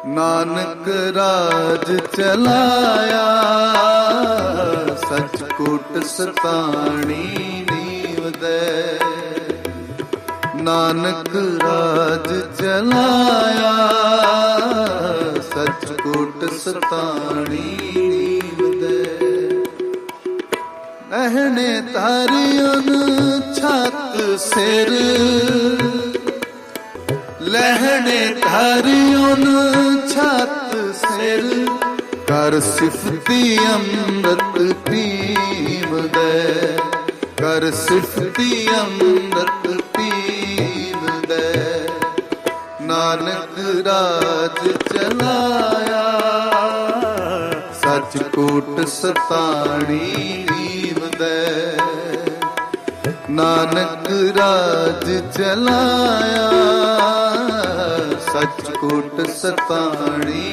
ਨਾਨਕ ਰਾਜ ਚਲਾਇਆ, ਸਚ ਕੁਟ ਸਤਾਣੀ ਨੀਵ ਦੇ। ਨਾਨਕ ਰਾਜ ਚਲਾਇਆ, ਸਚ ਕੁਟ ਸਤਾਣੀ ਨੀਵ ਦੇ। ਅਹਣੇ ਤਾਰਿਉਨ ਛਤ ਸਿਰ, ਲਹਿਣੇ ਧਰਿਉਨ ਛਤ ਸਿਰ। ਕਰ ਸਿਫਤੀ ਅੰਮ੍ਰਿਤ ਪੀਵਦੈ, ਕਰ ਸਿਫਤੀ ਅੰਮ੍ਰਿਤ ਪੀਵਦੈ। ਨਾਨਕ ਰਾਜ ਚਲਾਇਆ, ਸਚ ਕੋਟ ਸਤਾਣੀ ਨੀਵਦੈ। ਨਾਨਕ ਰਾਜ ਚਲਾਇਆ, ਸਚ ਕੋਟ ਸਤਾਣੀ